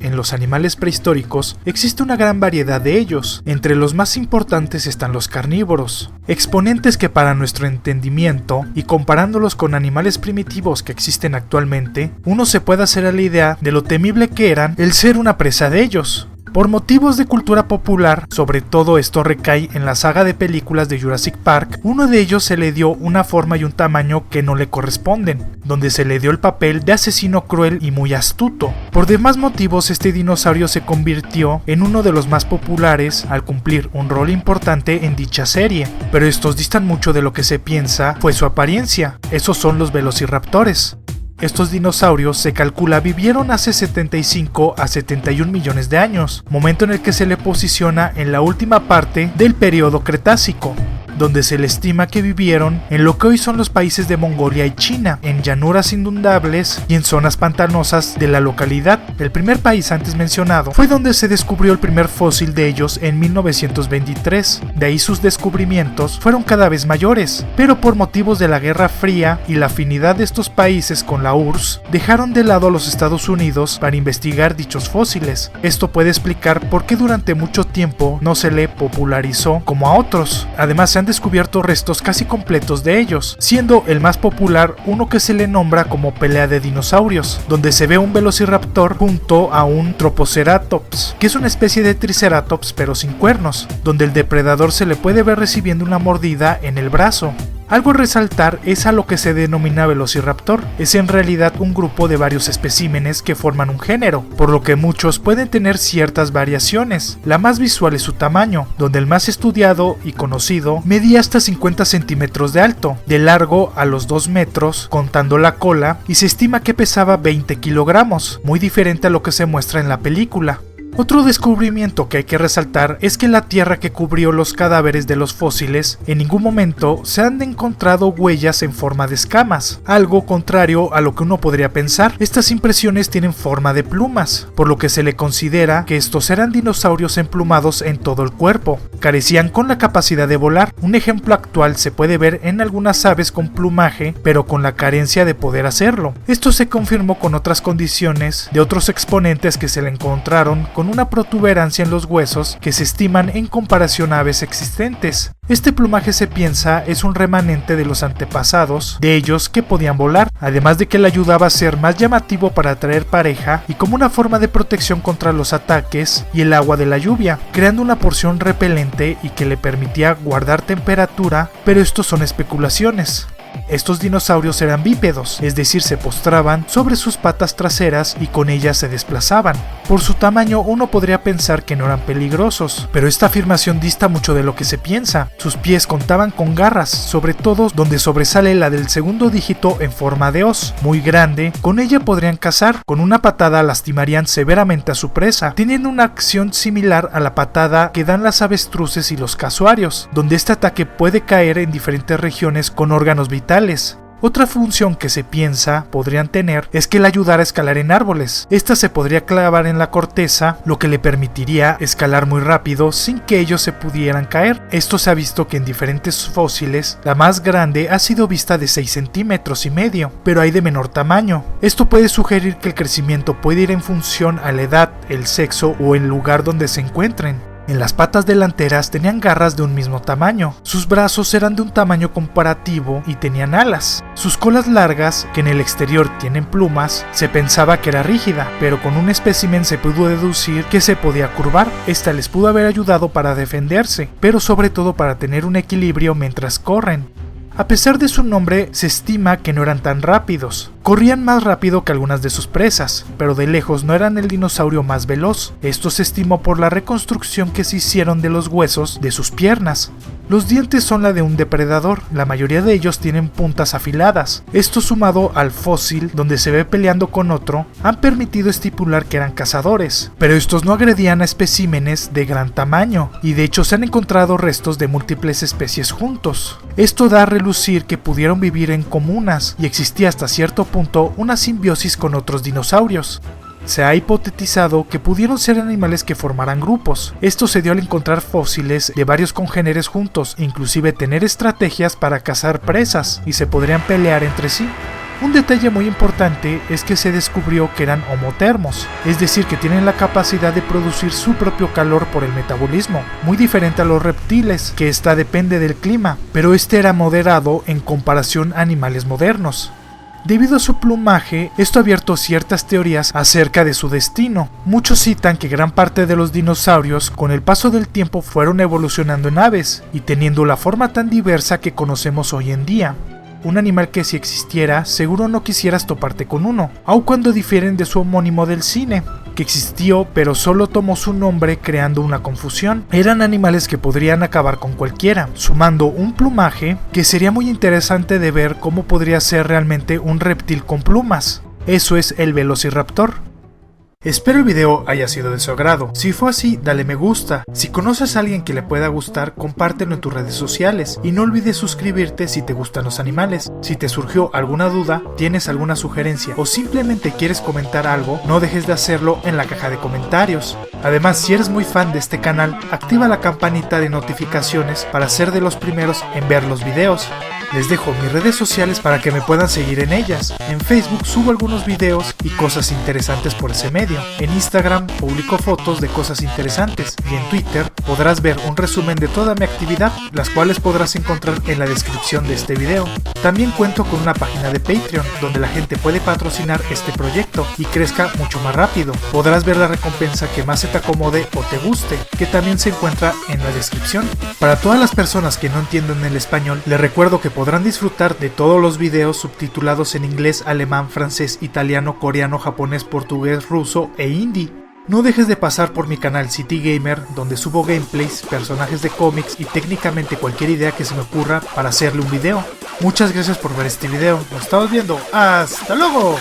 en los animales prehistóricos, existe una gran variedad de ellos. Entre los más importantes están los carnívoros, exponentes que para nuestro entendimiento, y comparándolos con animales primitivos que existen actualmente, uno se puede hacer a la idea de lo temible que eran el ser una presa de ellos. Por motivos de cultura popular, sobre todo esto recae en la saga de películas de Jurassic Park, uno de ellos se le dio una forma y un tamaño que no le corresponden, donde se le dio el papel de asesino cruel y muy astuto. Por demás motivos, este dinosaurio se convirtió en uno de los más populares al cumplir un rol importante en dicha serie, pero estos distan mucho de lo que se piensa fue su apariencia. Esos son los velociraptores. Estos dinosaurios se calcula vivieron hace 75 a 71 millones de años, momento en el que se le posiciona en la última parte del periodo Cretácico, donde se le estima que vivieron en lo que hoy son los países de Mongolia y China, en llanuras inundables y en zonas pantanosas de la localidad. El primer país antes mencionado fue donde se descubrió el primer fósil de ellos en 1923, de ahí sus descubrimientos fueron cada vez mayores, pero por motivos de la Guerra Fría y la afinidad de estos países con la URSS, dejaron de lado a los Estados Unidos para investigar dichos fósiles. Esto puede explicar por qué durante mucho tiempo no se le popularizó como a otros. Además, se han descubierto restos casi completos de ellos, siendo el más popular uno que se le nombra como pelea de dinosaurios, donde se ve un velociraptor junto a un Tropoceratops, que es una especie de triceratops pero sin cuernos, donde el depredador se le puede ver recibiendo una mordida en el brazo. Algo a resaltar es a lo que se denomina velociraptor. Es en realidad un grupo de varios especímenes que forman un género, por lo que muchos pueden tener ciertas variaciones. La más visual es su tamaño, donde el más estudiado y conocido medía hasta 50 centímetros de alto, de largo a los 2 metros, contando la cola, y se estima que pesaba 20 kilogramos, muy diferente a lo que se muestra en la película. Otro descubrimiento que hay que resaltar es que la tierra que cubrió los cadáveres de los fósiles, en ningún momento se han encontrado huellas en forma de escamas, algo contrario a lo que uno podría pensar. Estas impresiones tienen forma de plumas, por lo que se le considera que estos eran dinosaurios emplumados en todo el cuerpo. Carecían con la capacidad de volar. Un ejemplo actual se puede ver en algunas aves con plumaje, pero con la carencia de poder hacerlo. Esto se confirmó con otras condiciones de otros exponentes que se le encontraron con una protuberancia en los huesos que se estiman en comparación a aves existentes. Este plumaje se piensa es un remanente de los antepasados de ellos que podían volar, además de que le ayudaba a ser más llamativo para atraer pareja y como una forma de protección contra los ataques y el agua de la lluvia, creando una porción repelente y que le permitía guardar temperatura, pero estos son especulaciones. Estos dinosaurios eran bípedos, es decir, se postraban sobre sus patas traseras y con ellas se desplazaban. Por su tamaño uno podría pensar que no eran peligrosos, pero esta afirmación dista mucho de lo que se piensa. Sus pies contaban con garras, sobre todo donde sobresale la del segundo dígito en forma de hoz, muy grande. Con ella podrían cazar, con una patada lastimarían severamente a su presa, teniendo una acción similar a la patada que dan las avestruces y los casuarios, donde este ataque puede caer en diferentes regiones con órganos vitales. Otra función que se piensa podrían tener es que le ayudara a escalar en árboles. Esta se podría clavar en la corteza, lo que le permitiría escalar muy rápido sin que ellos se pudieran caer. Esto se ha visto que en diferentes fósiles, la más grande ha sido vista de 6 centímetros y medio, pero hay de menor tamaño. Esto puede sugerir que el crecimiento puede ir en función a la edad, el sexo o el lugar donde se encuentren. En las patas delanteras tenían garras de un mismo tamaño, sus brazos eran de un tamaño comparativo y tenían alas. Sus colas largas, que en el exterior tienen plumas, se pensaba que era rígida, pero con un espécimen se pudo deducir que se podía curvar. Esta les pudo haber ayudado para defenderse, pero sobre todo para tener un equilibrio mientras corren. A pesar de su nombre, se estima que no eran tan rápidos. Corrían más rápido que algunas de sus presas, pero de lejos no eran el dinosaurio más veloz. Esto se estimó por la reconstrucción que se hicieron de los huesos de sus piernas. Los dientes son la de un depredador, la mayoría de ellos tienen puntas afiladas. Esto sumado al fósil donde se ve peleando con otro, han permitido estipular que eran cazadores, pero estos no agredían a especímenes de gran tamaño, y de hecho se han encontrado restos de múltiples especies juntos. Esto da a relucir que pudieron vivir en comunas, y existía hasta cierto punto una simbiosis con otros dinosaurios. Se ha hipotetizado que pudieron ser animales que formaran grupos. Esto se dio al encontrar fósiles de varios congéneres juntos, inclusive tener estrategias para cazar presas, y se podrían pelear entre sí. Un detalle muy importante es que se descubrió que eran homotermos, es decir, que tienen la capacidad de producir su propio calor por el metabolismo, muy diferente a los reptiles, que esta depende del clima, pero este era moderado en comparación a animales modernos. Debido a su plumaje, esto ha abierto ciertas teorías acerca de su destino. Muchos citan que gran parte de los dinosaurios con el paso del tiempo fueron evolucionando en aves y teniendo la forma tan diversa que conocemos hoy en día. Un animal que si existiera, seguro no quisieras toparte con uno, aun cuando difieren de su homónimo del cine, que existió pero solo tomó su nombre creando una confusión. Eran animales que podrían acabar con cualquiera, sumando un plumaje que sería muy interesante de ver cómo podría ser realmente un reptil con plumas. Eso es el Velociraptor. Espero el video haya sido de su agrado. Si fue así, dale me gusta. Si conoces a alguien que le pueda gustar, compártelo en tus redes sociales. Y no olvides suscribirte si te gustan los animales. Si te surgió alguna duda, tienes alguna sugerencia o simplemente quieres comentar algo, no dejes de hacerlo en la caja de comentarios. Además, si eres muy fan de este canal, activa la campanita de notificaciones para ser de los primeros en ver los videos. Les dejo mis redes sociales para que me puedan seguir en ellas. En Facebook subo algunos videos y cosas interesantes por ese medio. En Instagram publico fotos de cosas interesantes. Y en Twitter podrás ver un resumen de toda mi actividad, las cuales podrás encontrar en la descripción de este video. También cuento con una página de Patreon, donde la gente puede patrocinar este proyecto y crezca mucho más rápido. Podrás ver la recompensa que más se te acomode o te guste, que también se encuentra en la descripción. Para todas las personas que no entienden el español, les recuerdo que podrán disfrutar de todos los videos subtitulados en inglés, alemán, francés, italiano, coreano, japonés, portugués, ruso e hindi. No dejes de pasar por mi canal City Gamer, donde subo gameplays, personajes de cómics y técnicamente cualquier idea que se me ocurra para hacerle un video. Muchas gracias por ver este video, nos estamos viendo, ¡hasta luego!